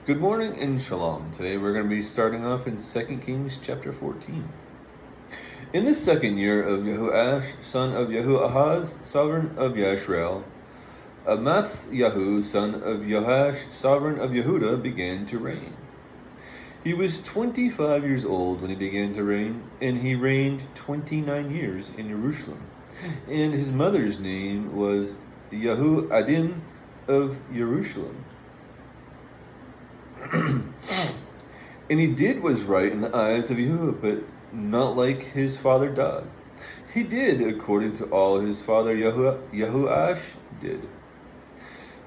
Good morning and shalom. Today we're going to be starting off in 2 Kings chapter 14. In the second year of Yahu'ah, son of Yahu'ahaz, sovereign of Yashrael, Yahu, son of Yoash, sovereign of Yehuda, began to reign. He was 25 years old when he began to reign, and he reigned 29 years in Jerusalem. And his mother's name was Yahu'adin of Jerusalem. And he did what was right in the eyes of Yahuwah, but not like his father Dod. He did according to all his father Yahuash did.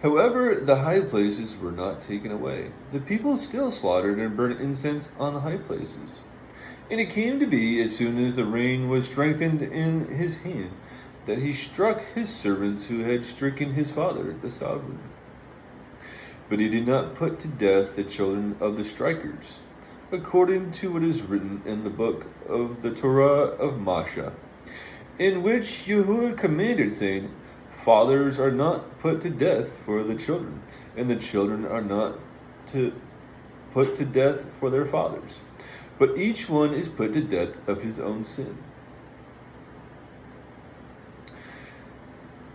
However, the high places were not taken away. The people still slaughtered and burned incense on the high places. And it came to be, as soon as the reign was strengthened in his hand, that he struck his servants who had stricken his father, the sovereign. But he did not put to death the children of the strikers, according to what is written in the book of the Torah of Masha, in which Yahuwah commanded, saying, Fathers are not put to death for the children, and the children are not put to death for their fathers, but each one is put to death of his own sin.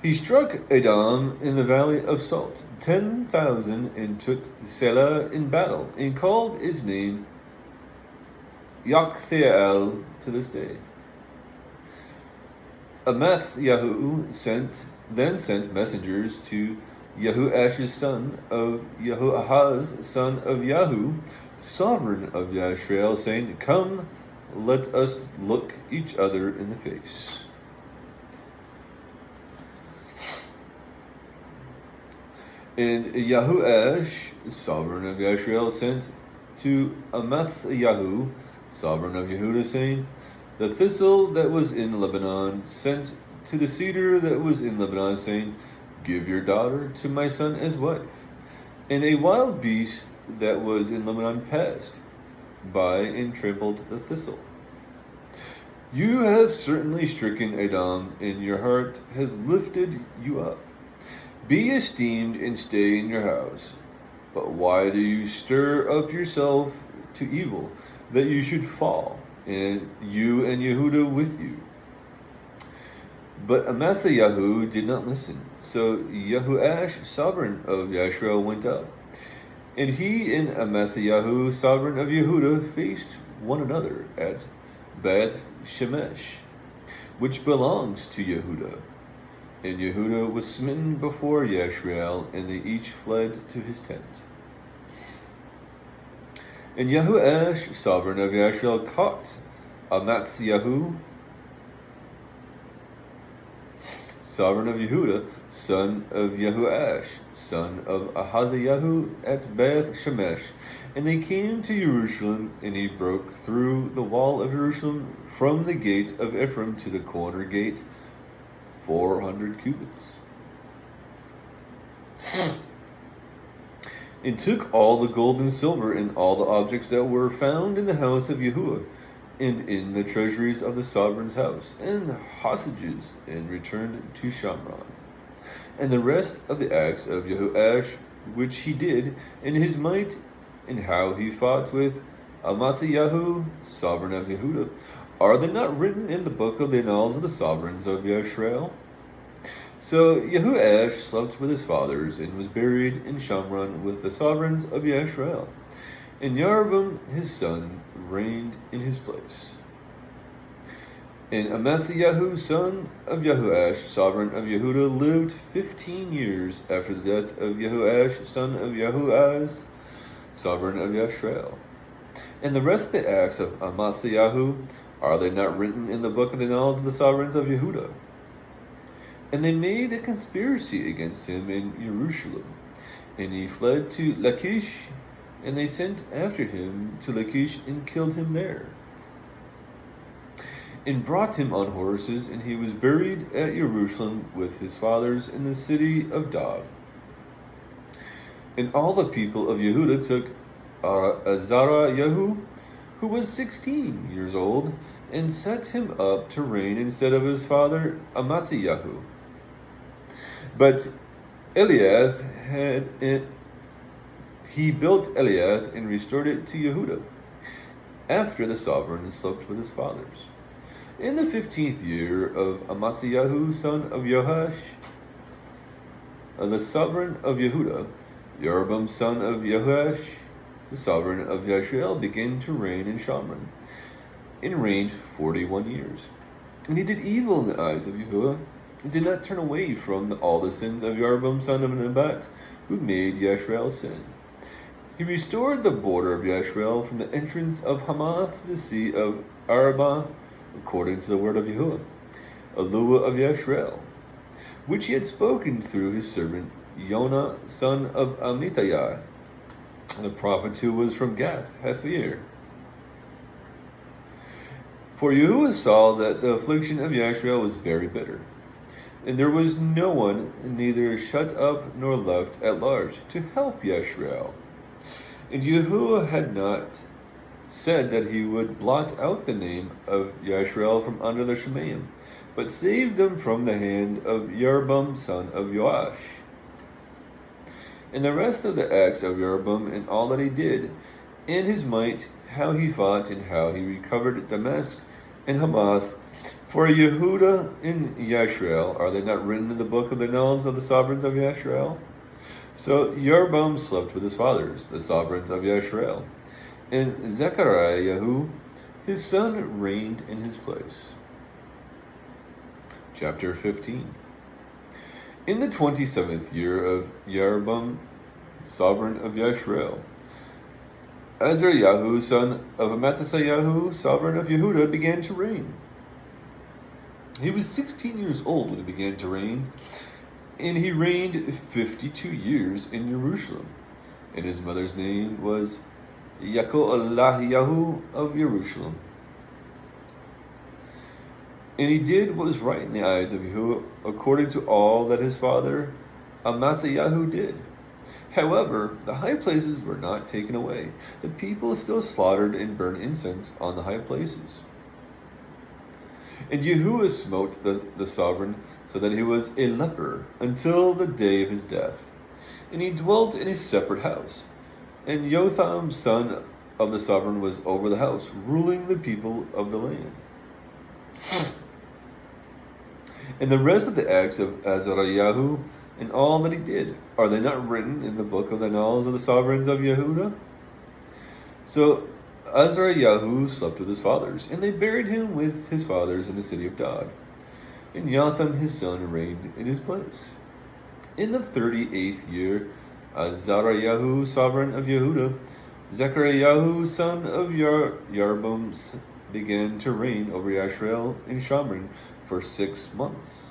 He struck Edom in the valley of Salt, 10,000, and took Selah in battle, and called its name Yahu'ah to this day. Yahu then sent messengers to Yahuash's son of Yahu'ahaz, son of Yahu, sovereign of Yashrael, saying, Come, let us look each other in the face. And Yahu'ash, sovereign of Yashrael, sent to Yahu, sovereign of Yehuda, saying, The thistle that was in Lebanon sent to the cedar that was in Lebanon, saying, Give your daughter to my son as wife. And a wild beast that was in Lebanon passed by and trampled the thistle. You have certainly stricken Edom, and your heart has lifted you up. Be esteemed and stay in your house. But why do you stir up yourself to evil, that you should fall, and you and Yehuda with you? But Yahu did not listen. So Yahu'ash, sovereign of Yashrael, went up. And he and Yahu, sovereign of Yehuda, faced one another at Beth Shemesh, which belongs to Yehuda. And Yehuda was smitten before Yashrael, and they each fled to his tent. And Yahu'ash, sovereign of Yashrael, caught Yahu, sovereign of Yehuda, son of Yahu'ash, son of Ahaziah, at Beth Shemesh. And they came to Jerusalem, and he broke through the wall of Jerusalem from the gate of Ephraim to the corner gate, 400 cubits. And took all the gold and silver and all the objects that were found in the house of Yahuwah, and in the treasuries of the sovereign's house, and hostages, and returned to Shamron. And the rest of the acts of Yahu'ash, which he did, in his might, and how he fought with Yahu, sovereign of Yehuda, are they not written in the book of the annals of the sovereigns of Yashrael? So Yahu'ash slept with his fathers, and was buried in Shamron with the sovereigns of Yashrael. And Yeroboam his son reigned in his place. And Yahu, son of Yahu'ash, sovereign of Yehuda, lived 15 years after the death of Yahu'ash, son of Yahu'az, sovereign of Yashrael. And the rest of the acts of Yahu, are they not written in the book of the annals of the sovereigns of Yehuda? And they made a conspiracy against him in Jerusalem. And he fled to Lachish, and they sent after him to Lachish and killed him there. And brought him on horses, and he was buried at Jerusalem with his fathers in the city of Dod. And all the people of Yehuda took Azariah, who was 16 years old, and set him up to reign instead of his father he built Eliath and restored it to Yehuda, after the sovereign slept with his fathers. In the 15th year of Amatziyahu, son of Yoash, the sovereign of Yehuda, Jeroboam, son of Yahu'ah, the sovereign of Yisrael, began to reign in Shamron, and reigned 41 years. And he did evil in the eyes of Yahuwah, and did not turn away from all the sins of Jeroboam, son of Nebat, who made Yisrael sin. He restored the border of Yisrael from the entrance of Hamath to the sea of Arabah, according to the word of Yahuwah, Eluah of Yisrael, which he had spoken through his servant Yonah, son of Amittai, the prophet who was from Gath Hephir. For Yahuwah saw that the affliction of Yisrael was very bitter, and there was no one, neither shut up nor left at large, to help Yisrael. And Yahuwah had not said that he would blot out the name of Yisrael from under the Shemayim, but saved them from the hand of Jeroboam, son of Joash. And the rest of the acts of Jeroboam and all that he did, and his might, how he fought, and how he recovered Damascus and Hamath, for Yehuda and Yisrael, are they not written in the book of the annals of the sovereigns of Yisrael? So Jeroboam slept with his fathers, the sovereigns of Yisrael, and Zechariah, his son, reigned in his place. Chapter 15. In the 27th year of Jeroboam, sovereign of Yisrael, Azariah, son of Amatziyahu, sovereign of Yehuda, began to reign. He was 16 years old when he began to reign, and he reigned 52 years in Jerusalem. And his mother's name was Yahu'ah of Jerusalem. And he did what was right in the eyes of Yahuwah, according to all that his father Amatziyahu did. However, the high places were not taken away. The people still slaughtered and burned incense on the high places. And Yahuwah smote the sovereign so that he was a leper until the day of his death. And he dwelt in a separate house. And Jotham, son of the sovereign, was over the house, ruling the people of the land. And the rest of the acts of Azariah and all that he did, are they not written in the book of the annals of the sovereigns of Yehuda? So Azariah slept with his fathers, and they buried him with his fathers in the city of Dod. And Jotham his son reigned in his place. In the 38th year, Azariah, sovereign of Yehuda, Zechariah, son of Jeroboam, began to reign over Yisrael in Shamron for 6 months.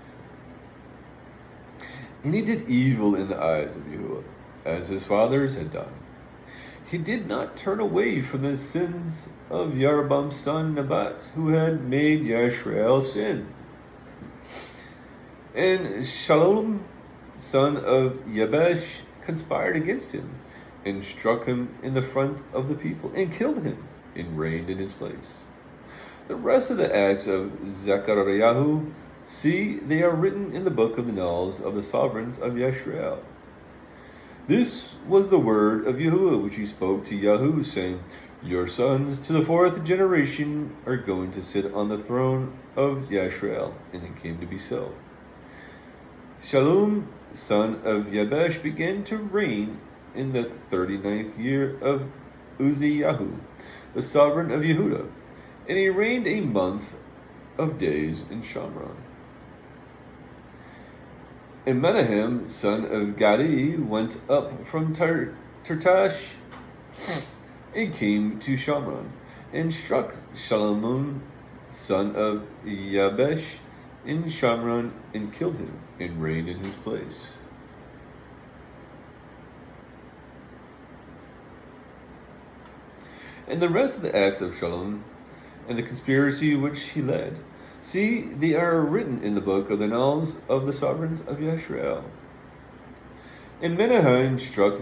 And he did evil in the eyes of Yahuwah, as his fathers had done. He did not turn away from the sins of Jeroboam's son Nebat, who had made Yisrael sin. And Shalom, son of Yabesh, conspired against him, and struck him in the front of the people, and killed him, and reigned in his place. The rest of the acts of Zechariah, see, they are written in the book of the annals of the sovereigns of Yisrael. This was the word of Yahuwah which he spoke to Yahu, saying, Your sons to the 4th generation are going to sit on the throne of Yisrael. And it came to be so. Shalom, son of Yabesh, began to reign in the 39th year of Uzziyahu, the sovereign of Yehuda, and he reigned a month of days in Shamron. And Menahem, son of Gadi, went up from Tartash and came to Shamron, and struck Shalom, son of Yabesh, in Shamron, and killed him, and reigned in his place. And the rest of the acts of Shalom, and the conspiracy which he led, see, they are written in the book of the annals of the sovereigns of Yisrael. And Menahem struck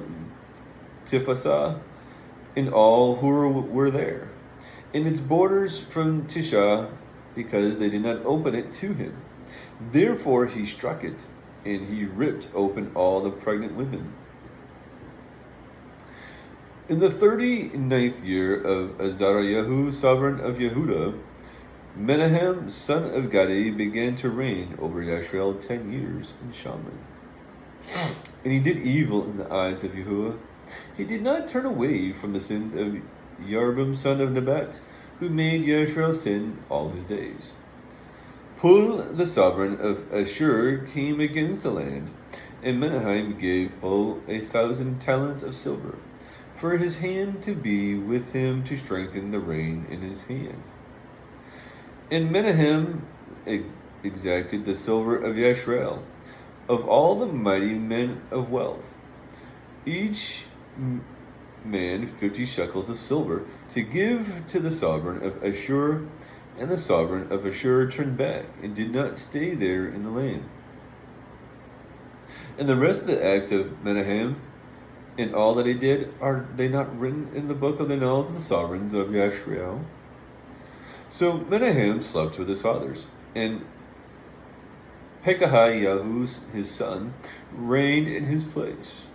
Tifsah and all who were there, in its borders from Tisha, because they did not open it to him. Therefore he struck it, and he ripped open all the pregnant women. In the 39th year of Azariah, sovereign of Yehuda, Menahem, son of Gadi, began to reign over Yashrael 10 years in Shamron. And he did evil in the eyes of Yahu'ah. He did not turn away from the sins of Yeroboam, son of Nebat, who made Yashrael sin all his days. Pul, the sovereign of Ashur, came against the land, and Menahem gave Pul 1,000 talents of silver, for his hand to be with him to strengthen the reign in his hand. And Menahem exacted the silver of Yashrael, of all the mighty men of wealth, each man 50 shekels of silver, to give to the sovereign of Ashur. And the sovereign of Ashur turned back, and did not stay there in the land. And the rest of the acts of Menahem, and all that he did, are they not written in the book of the annals of the sovereigns of Yashrael? So Menahem slept with his fathers, and Pekahiah, his son, reigned in his place.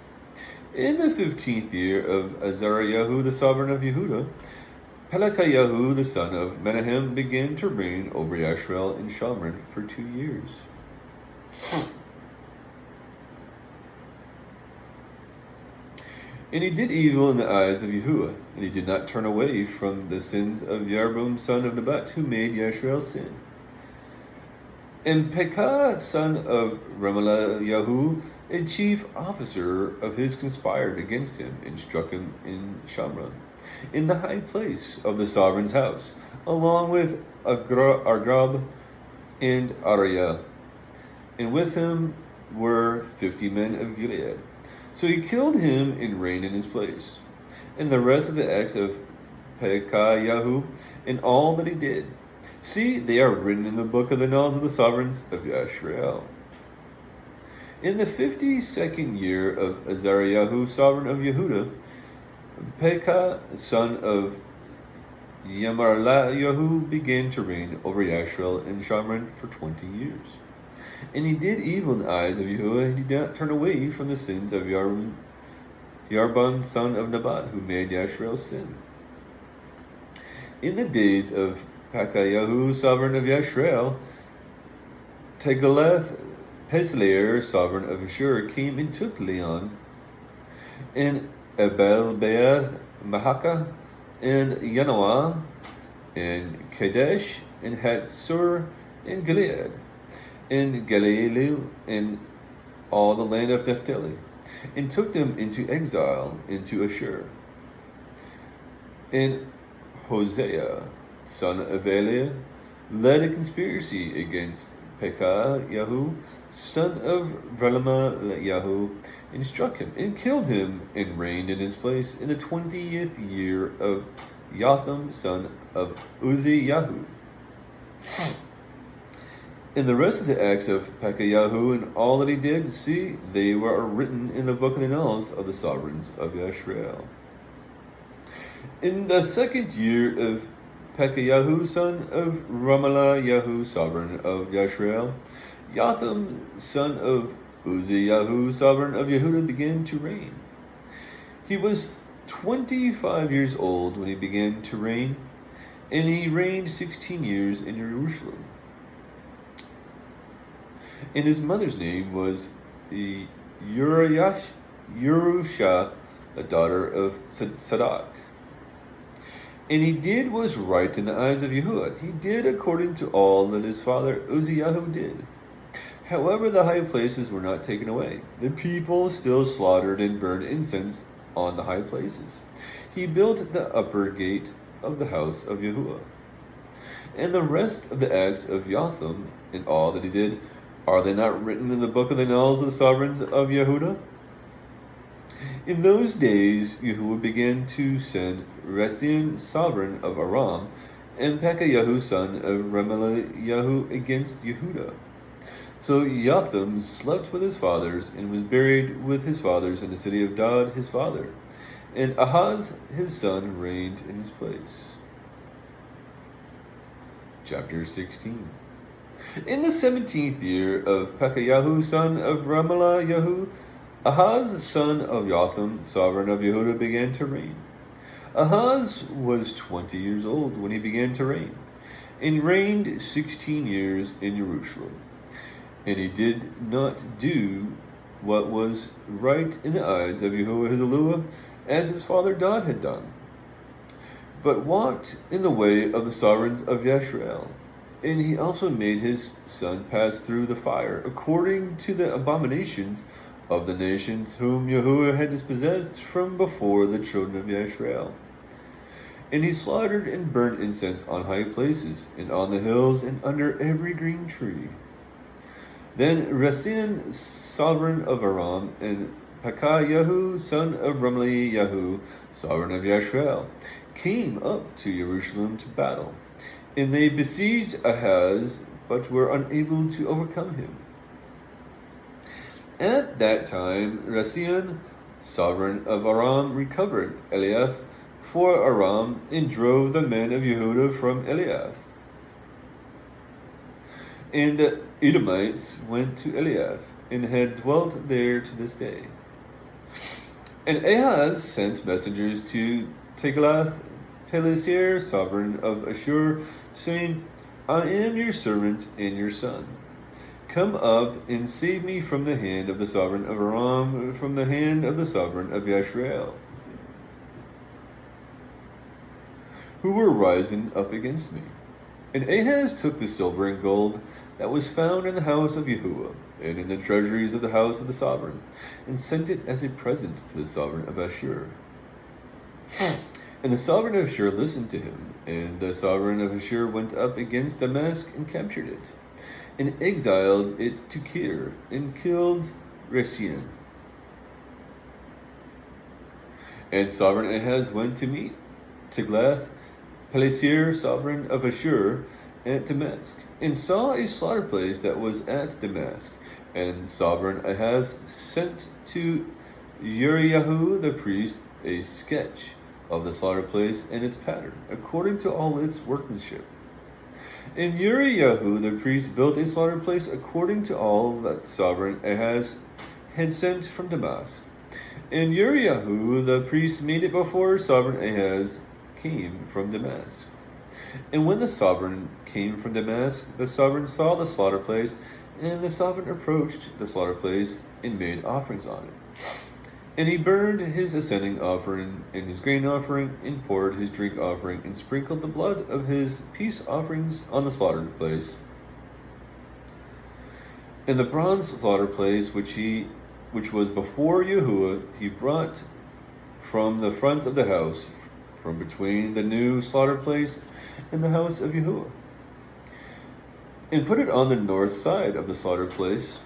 In the 15th year of Azariah, the sovereign of Yehuda, Pelekahiah, the son of Menahem, began to reign over Yashrael in Shamron for 2 years. And he did evil in the eyes of Yahu'ah, and he did not turn away from the sins of Yeroboam, son of Nebat, who made Yashrael sin. And Pekah, son of Remaliah, a chief officer of his, conspired against him, and struck him in Shamron, in the high place of the sovereign's house, along with Argob and Ariah. And with him were 50 men of Gilead. So he killed him and reigned in his place. And the rest of the acts of Pekahiah, and all that he did, see, they are written in the book of the annals of the sovereigns of Yashrael. In the 52nd year of Azariah, sovereign of Yehuda, Pekah, son of Yemarliah, began to reign over Yashrael in Shamron for 20 years. And he did evil in the eyes of Yahu'ah, and he did not turn away from the sins of Yeroboam, son of Nebat, who made Yashrael sin. In the days of Pekahiah, sovereign of Yashrael, Tiglath-Pileser, sovereign of Ashur, came and took Leon, and Abel-Beeth-Mahakah, and Yanoah, and Kadesh, and Hatzor, and Gilead, and Galilee, and all the land of Naphtali, and took them into exile into Ashur. And Hosea, son of Eliah, led a conspiracy against Pekahiah, son of Remaliah, and struck him, and killed him, and reigned in his place in the 20th year of Jotham, son of Uzziah. And the rest of the acts of Pekahiah, and all that he did, see, they were written in the book of the annals of the sovereigns of Yashrael. In the 2nd year of Pekahiah, son of Remaliah, sovereign of Yashrael, Jotham, son of Uzziah, sovereign of Yehuda, began to reign. He was 25 years old when he began to reign, and he reigned 16 years in Jerusalem. And his mother's name was Yerusha, the daughter of Sadak. And he did what was right in the eyes of Yahu'ah. He did according to all that his father Uzziah did. However, the high places were not taken away. The people still slaughtered and burned incense on the high places. He built the upper gate of the house of Yahu'ah. And the rest of the acts of Jotham and all that he did, are they not written in the book of the annals of the sovereigns of Yehuda? In those days, Yahu'ah began to send Rezin, sovereign of Aram, and Pekahiah, son of Remaliah, against Yehuda. So Jotham slept with his fathers, and was buried with his fathers in the city of Dod, his father. And Ahaz, his son, reigned in his place. Chapter 16. In the 17th year of Pekahiah, son of Remaliah, Ahaz, son of Jotham, sovereign of Yehuda, began to reign. Ahaz was 20 years old when he began to reign, and reigned 16 years in Jerusalem. And he did not do what was right in the eyes of Yahuwah his Elohim, as his father Daud had done, but walked in the way of the sovereigns of Yashrael. And he also made his son pass through the fire, according to the abominations of the nations whom Yahuwah had dispossessed from before the children of Yashrael. And he slaughtered and burnt incense on high places, and on the hills, and under every green tree. Then Rezin, sovereign of Aram, and Pekayahu, son of Remaliahu, sovereign of Yashrael, came up to Jerusalem to battle. And they besieged Ahaz, but were unable to overcome him. At that time, Rezin, sovereign of Aram, recovered Eliath for Aram, and drove the men of Yehuda from Eliath. And the Edomites went to Eliath, and had dwelt there to this day. And Ahaz sent messengers to Tiglath-Pileser, sovereign of Ashur, saying, I am your servant and your son. Come up and save me from the hand of the sovereign of Aram, from the hand of the sovereign of Yashrael, who were rising up against me. And Ahaz took the silver and gold that was found in the house of Yahu'ah, and in the treasuries of the house of the sovereign, and sent it as a present to the sovereign of Ashur. And the sovereign of Ashur listened to him, and the sovereign of Ashur went up against Damascus and captured it, and exiled it to Kir, and killed Rezin. And sovereign Ahaz went to meet Tiglath-Pileser, sovereign of Ashur, at Damascus, and saw a slaughter place that was at Damascus. And sovereign Ahaz sent to Uriyahu the priest a sketch of the slaughter place and its pattern, according to all its workmanship. And Uriyahu the priest built a slaughter place according to all that sovereign Ahaz had sent from Damascus. And Uriyahu the priest made it before sovereign Ahaz came from Damascus. And when the sovereign came from Damascus, the sovereign saw the slaughter place, and the sovereign approached the slaughter place and made offerings on it. And he burned his ascending offering and his grain offering, and poured his drink offering, and sprinkled the blood of his peace offerings on the slaughter place. And the bronze slaughter place which was before Yahuwah, he brought from the front of the house, from between the new slaughter place and the house of Yahuwah, and put it on the north side of the slaughter place.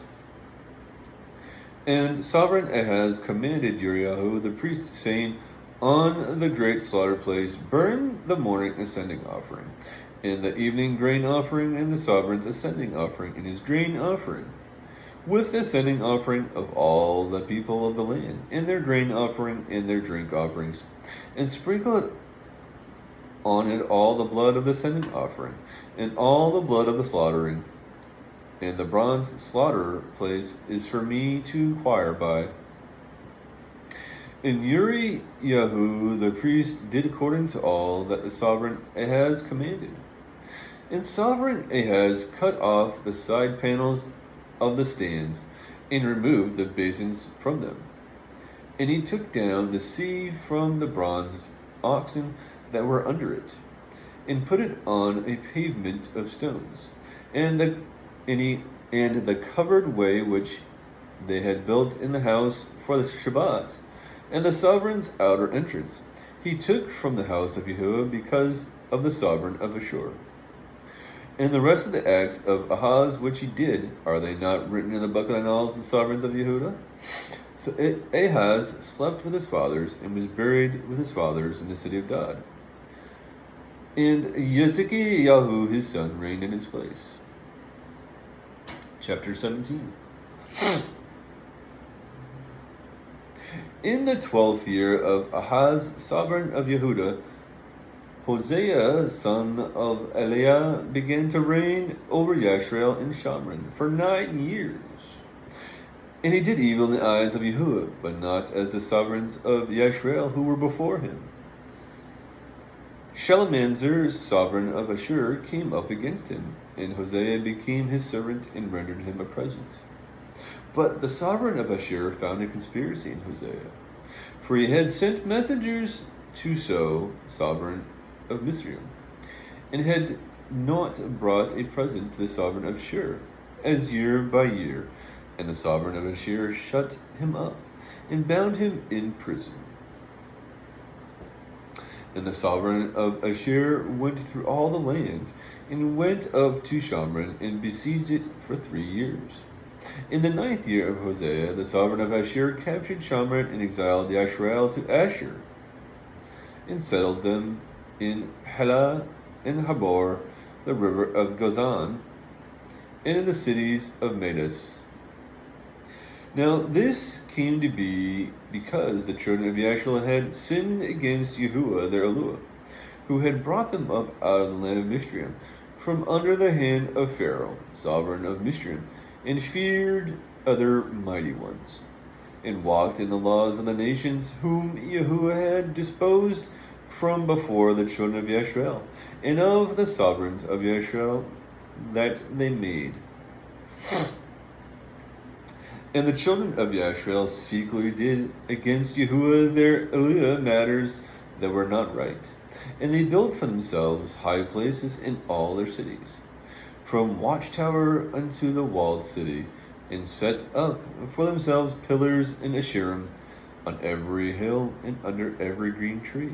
And sovereign Ahaz commanded Uriyahu the priest, saying, on the great slaughter place burn the morning ascending offering, and the evening grain offering, and the sovereign's ascending offering, and his grain offering, with the ascending offering of all the people of the land, and their grain offering, and their drink offerings, and sprinkle it on it all the blood of the ascending offering, and all the blood of the slaughtering. And the bronze slaughter place is for me to inquire by. And Uriyahu the priest did according to all that the sovereign Ahaz commanded. And sovereign Ahaz cut off the side panels of the stands, and removed the basins from them. And he took down the sea from the bronze oxen that were under it, and put it on a pavement of stones, and the covered way which they had built in the house for the Shabbat, and the sovereign's outer entrance, he took from the house of Yahuwah because of the sovereign of Ashur. And the rest of the acts of Ahaz which he did, are they not written in the book of the annals of the sovereigns of Yehuda? So Ahaz slept with his fathers, and was buried with his fathers in the city of Daud. And Yezekiyahu his son reigned in his place. Chapter 17. In the 12th year of Ahaz, sovereign of Yehuda, Hosea, son of Eliah, began to reign over Yashrael and Shamron for 9 years. And he did evil in the eyes of Yahu'ah, but not as the sovereigns of Yashrael who were before him. Shalmaneser, sovereign of Ashur, came up against him, and Hosea became his servant and rendered him a present. But the sovereign of Ashur found a conspiracy in Hosea, for he had sent messengers to So, sovereign of Misraim, and had not brought a present to the sovereign of Shur, as year by year. And the sovereign of Ashur shut him up, and bound him in prison. And the sovereign of Ashur went through all the land, and went up to Shamron, and besieged it for 3 years. In the 9th year of Hosea, the sovereign of Ashur captured Shamron, and exiled Yashrael to Ashur, and settled them in Helah and Habor, the river of Gozan, and in the cities of Medes. Now this came to be because the children of Yashrael had sinned against Yahu'ah their Eluah, who had brought them up out of the land of Misraim, from under the hand of Pharaoh, sovereign of Misraim, and feared other mighty ones, and walked in the laws of the nations whom Yahu'ah had disposed from before the children of Yashrael, and of the sovereigns of Yashrael that they made. And the children of Yashrael secretly did against Yahu'ah their Eluah matters that were not right. And they built for themselves high places in all their cities, from watchtower unto the walled city, and set up for themselves pillars and asherim on every hill and under every green tree,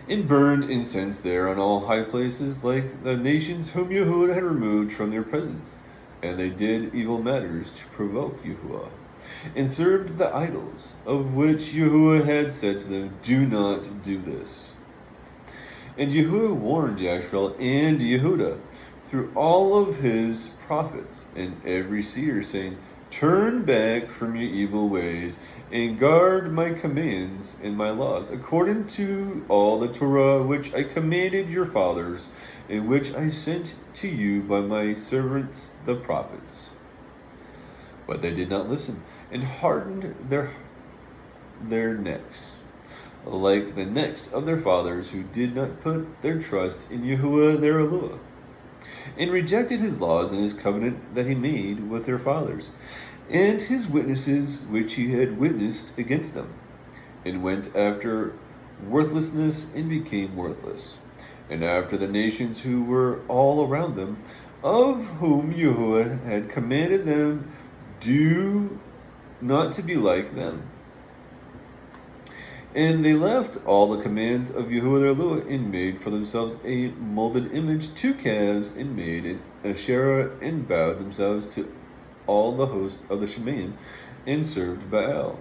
and burned incense there on all high places, like the nations whom Yahu'ah had removed from their presence. And they did evil matters to provoke Yahu'ah, and served the idols, of which Yahu'ah had said to them, Do not do this. And Yahu'ah warned Yashrael and Yehudah through all of his prophets and every seer, saying, Turn back from your evil ways, and guard my commands and my laws, according to all the Torah which I commanded your fathers, and which I sent to you by my servants the prophets. But they did not listen, and hardened their necks, like the necks of their fathers, who did not put their trust in Yahu'ah their Eluah, and rejected his laws and his covenant that he made with their fathers, and his witnesses which he had witnessed against them, and went after worthlessness and became worthless, and after the nations who were all around them, of whom Yahu'ah had commanded them do not to be like them. And they left all the commands of Yahu'ah their Eluah, and made for themselves a molded image, 2 calves, and made an Asherah, and bowed themselves to all the hosts of the Shemaim, and served Baal,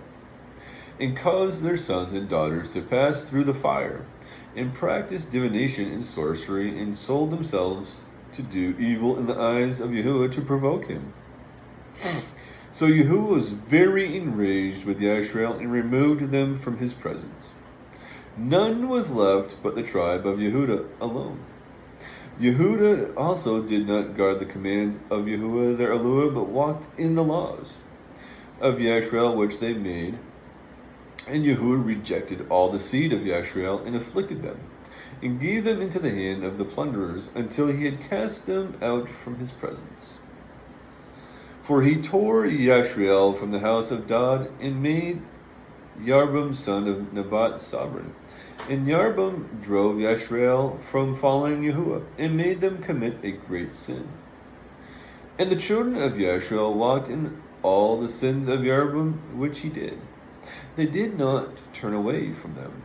and caused their sons and daughters to pass through the fire, and practiced divination and sorcery, and sold themselves to do evil in the eyes of Yahu'ah to provoke him. So Yahu'ah was very enraged with Yashrael, and removed them from his presence. None was left but the tribe of Yehudah alone. Yehudah also did not guard the commands of Yahu'ah their Eluah, but walked in the laws of Yashrael which they made. And Yahu'ah rejected all the seed of Yashrael, and afflicted them, and gave them into the hand of the plunderers, until he had cast them out from his presence. For he tore Yashrael from the house of Dod, and made Yarbam son of Nebat sovereign. And Yarbam drove Yashrael from following Yahu'ah, and made them commit a great sin. And the children of Yashrael walked in all the sins of Yarbam which he did. They did not turn away from them,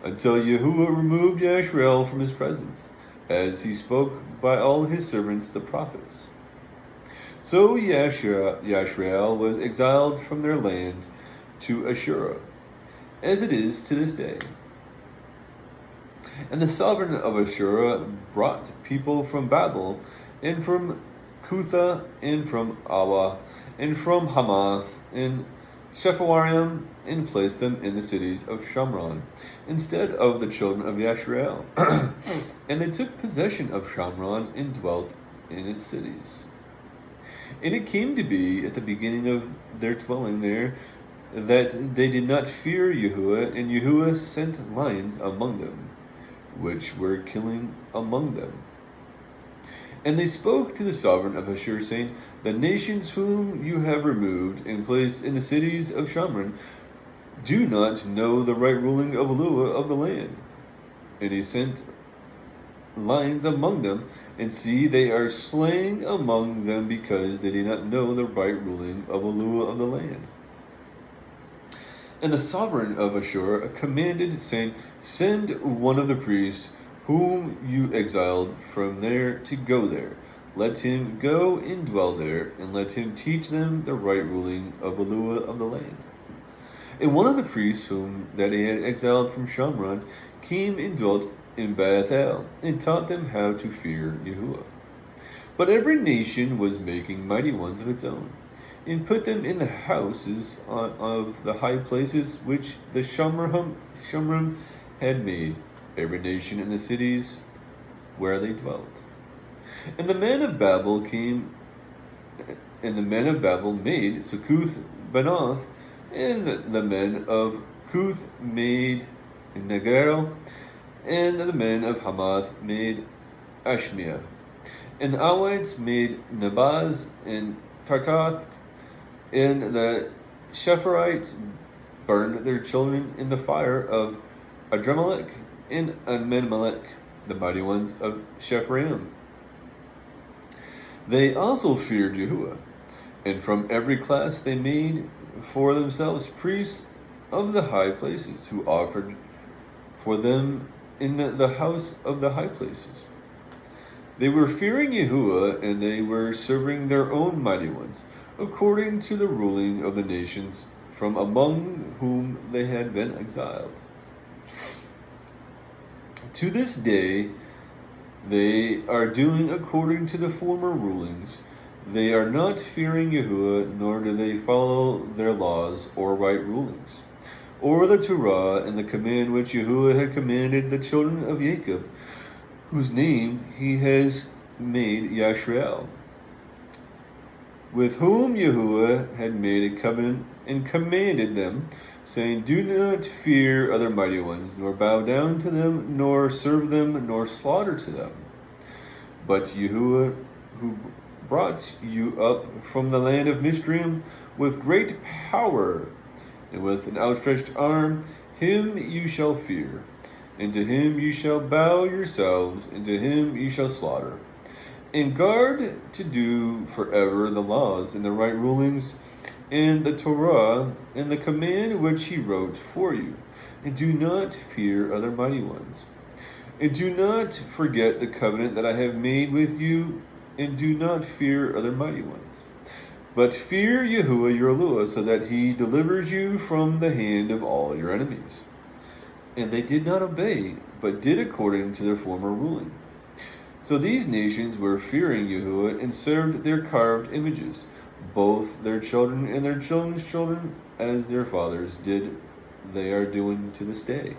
until Yahu'ah removed Yashrael from his presence, as he spoke by all his servants the prophets. So Yashrael was exiled from their land to Ashur, as it is to this day. And the sovereign of Ashur brought people from Babel, and from Cutha, and from Awa, and from Hamath, and Sepharvaim, and placed them in the cities of Shamron, instead of the children of Yashrael. And they took possession of Shamron, and dwelt in its cities. And it came to be at the beginning of their dwelling there that they did not fear Yahuwah, and Yahuwah sent lions among them, which were killing among them. And they spoke to the sovereign of Ashur, saying, The nations whom you have removed and placed in the cities of Shamron do not know the right ruling of Yahuwah of the land. And he sent lions among them, and see, they are slain among them because they do not know the right ruling of Yahuwah of the land. And the sovereign of Ashur commanded, saying, Send one of the priests whom you exiled from there to go there. Let him go and dwell there, and let him teach them the right ruling of Yahuwah of the land. And one of the priests whom that he had exiled from Shamron came and dwelt in Bethel, and taught them how to fear Yahuwah. But every nation was making mighty ones of its own, and put them in the houses of the high places which the Shomrim had made, every nation in the cities where they dwelt. And the men of Babel came, and the men of Babel made Succoth Benoth, and the men of Cuth made Negero, and the men of Hamath made Ashmiah. And the Awites made Nabaz and Tartath, and the Shepherites burned their children in the fire of Adremelech and Anmelech, the mighty ones of Shephraim. They also feared Yahuwah, and from every class they made for themselves priests of the high places, who offered for them in the house of the high places. They were fearing Yahuwah, and they were serving their own mighty ones, according to the ruling of the nations from among whom they had been exiled. To this day, they are doing according to the former rulings. They are not fearing Yahuwah, nor do they follow their laws or right rulings, or the Torah and the command which Yahuwah had commanded the children of Jacob, whose name he has made Yashrael, with whom Yahuwah had made a covenant and commanded them, saying, Do not fear other mighty ones, nor bow down to them, nor serve them, nor slaughter to them. But Yahuwah, who brought you up from the land of Mishraim with great power and with an outstretched arm, him you shall fear, and to him you shall bow yourselves, and to him you shall slaughter. And guard to do forever the laws and the right rulings, and the Torah, and the command which he wrote for you. And do not fear other mighty ones. And do not forget the covenant that I have made with you, and do not fear other mighty ones. But fear Yahuwah your Yahuwah, so that he delivers you from the hand of all your enemies. And they did not obey, but did according to their former ruling. So these nations were fearing Yahuwah and served their carved images, both their children and their children's children, as their fathers did. They are doing to this day.